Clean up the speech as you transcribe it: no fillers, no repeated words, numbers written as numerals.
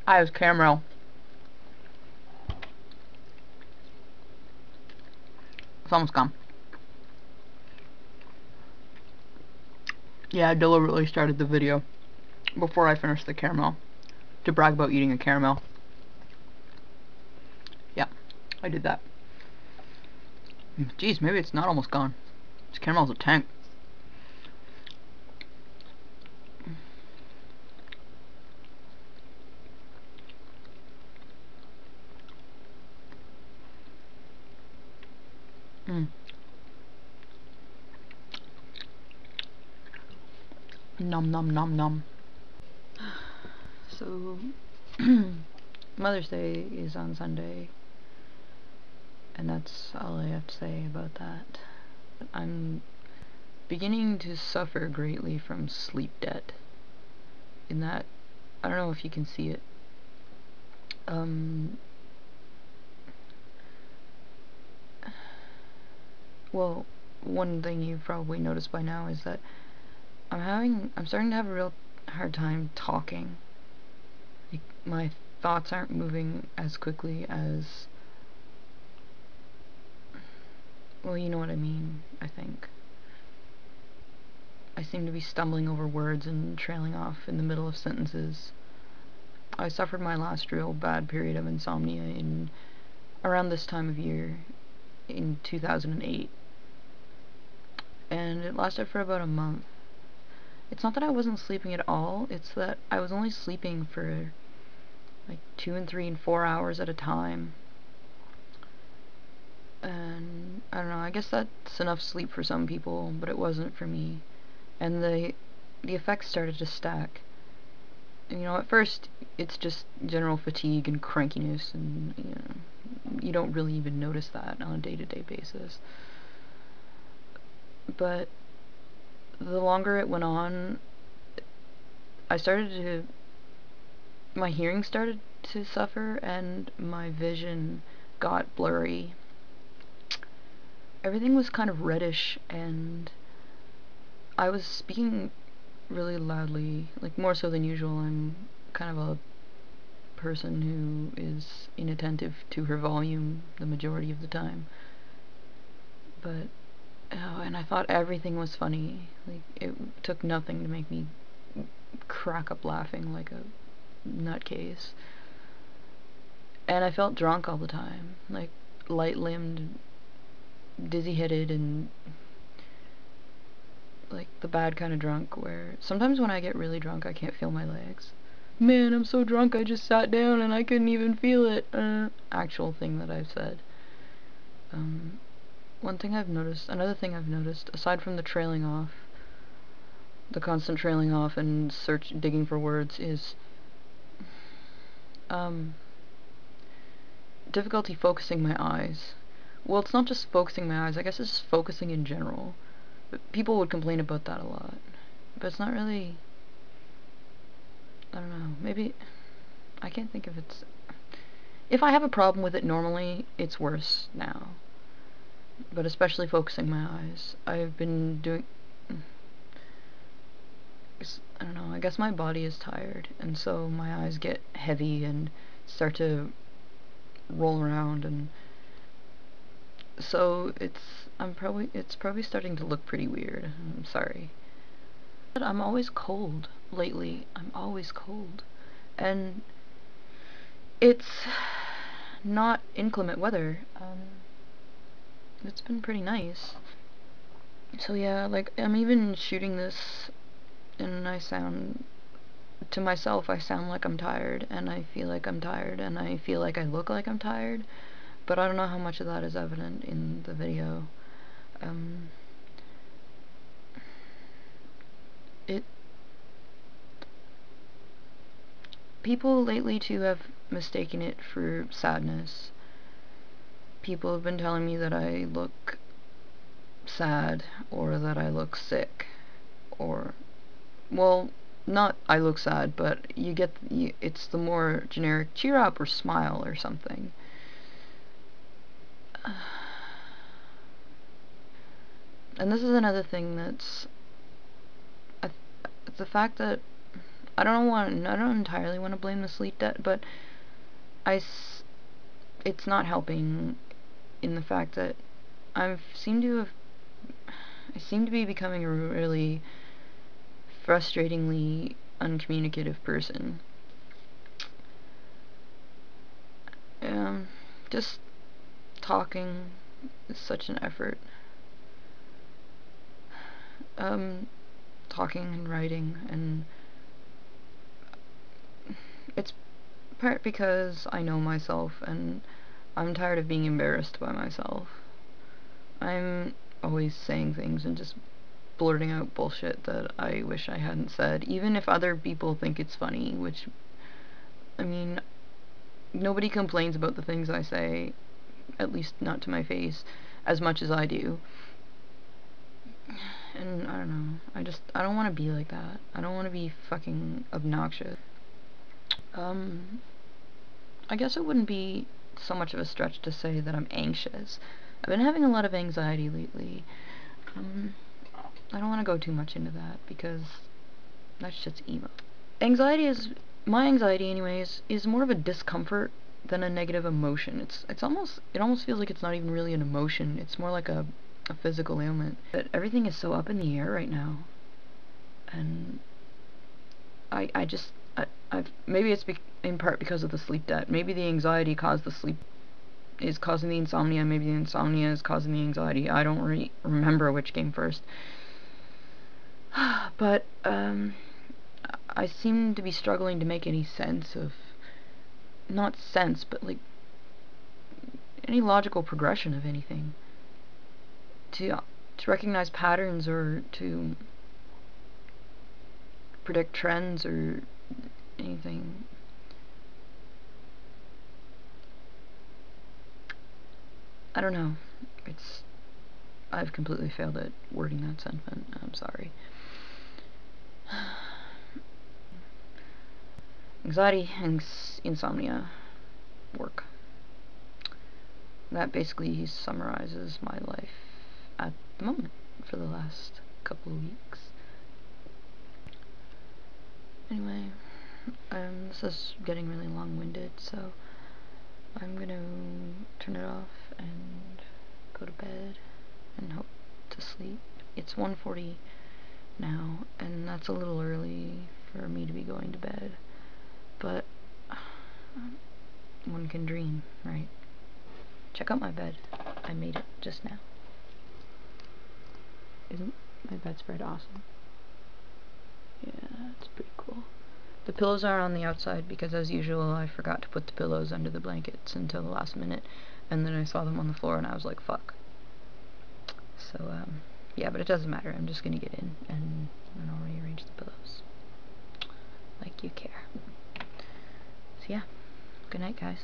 Hi, it's Caramel. It's almost gone. Yeah, I deliberately started the video before I finished the caramel to brag about eating a caramel. Yeah, I did that. Jeez, maybe it's not almost gone. This caramel's a tank. Mm. Nom nom nom nom. So, Mother's Day is on Sunday, and that's all I have to say about that. I'm beginning to suffer greatly from sleep debt. In that, I don't know if you can see it. Well, one thing you've probably noticed by now is that I'm starting to have a real hard time talking. Like, my thoughts aren't moving as quickly as, well, you know what I mean, I think. I seem to be stumbling over words and trailing off in the middle of sentences. I suffered my last real bad period of insomnia in around this time of year in 2008, and it lasted for about a month. It's not that I wasn't sleeping at all, it's that I was only sleeping for like 2 and 3 and 4 hours at a time. And I don't know, I guess that's enough sleep for some people, but it wasn't for me. And the effects started to stack. And, at first it's just general fatigue and crankiness, and you don't really even notice that on a day-to-day basis. But the longer it went on, my hearing started to suffer, and my vision got blurry. Everything was kind of reddish, and I was speaking really loudly, like more so than usual. I'm kind of a person who is inattentive to her volume the majority of the time. But, and I thought everything was funny. Like, it took nothing to make me crack up laughing like a nutcase. And I felt drunk all the time, like light-limbed, dizzy-headed, and like the bad kind of drunk where sometimes when I get really drunk I can't feel my legs. Man, I'm so drunk I just sat down and I couldn't even feel it. Actual thing that I've said. Another thing I've noticed, aside from the trailing off, the constant trailing off and digging for words, is difficulty focusing my eyes. Well, it's not just focusing my eyes, I guess it's just focusing in general. But people would complain about that a lot. But it's not really, I don't know, maybe, I can't think if it's, if I have a problem with it normally, it's worse now. But especially focusing my eyes. I've been doing, I don't know, I guess my body is tired, and so my eyes get heavy and start to roll around, and so it's probably starting to look pretty weird. I'm sorry. But I'm always cold lately. I'm always cold. And it's not inclement weather. It's been pretty nice. So yeah, like, I'm even shooting this and to myself I sound like I'm tired, and I feel like I'm tired, and I feel like I look like I'm tired, but I don't know how much of that is evident in the video. People lately too have mistaken it for sadness. People have been telling me that I look sad, or that I look sick, or, well, not I look sad, but it's the more generic cheer up or smile or something. And this is another thing that's the fact that I don't entirely want to blame the sleep debt, but it's not helping in the fact that I seem to be becoming a really frustratingly uncommunicative person. Just talking is such an effort. Talking and writing, and it's part because I know myself and I'm tired of being embarrassed by myself. I'm always saying things and just blurting out bullshit that I wish I hadn't said, even if other people think it's funny, which, I mean, nobody complains about the things I say, at least not to my face, as much as I do. And I don't know, I don't want to be like that. I don't want to be fucking obnoxious. I guess it wouldn't be so much of a stretch to say that I'm anxious. I've been having a lot of anxiety lately. I don't want to go too much into that because that's just emo. My anxiety anyways, is more of a discomfort than a negative emotion. It almost feels like it's not even really an emotion. It's more like a physical ailment. But everything is so up in the air right now. And maybe it's in part because of the sleep debt. Maybe the anxiety is causing the insomnia. Maybe the insomnia is causing the anxiety. I don't remember which came first. But I seem to be struggling to make any sense of, not sense, but like any logical progression of anything. To recognize patterns or to predict trends or anything. I don't know. I've completely failed at wording that sentiment. I'm sorry. Anxiety and insomnia work. That basically summarizes my life at the moment for the last couple of weeks. Anyway, this is getting really long-winded, so I'm gonna turn it off and go to bed and hope to sleep. It's 1:40 now, and that's a little early for me to be going to bed, but one can dream, right? Check out my bed. I made it just now. Isn't my bedspread awesome? Yeah, it's pretty cool. The pillows are on the outside because, as usual, I forgot to put the pillows under the blankets until the last minute, and then I saw them on the floor and I was like, fuck. So, yeah, but it doesn't matter. I'm just gonna get in and I'll rearrange the pillows. Like you care. So yeah, good night, guys.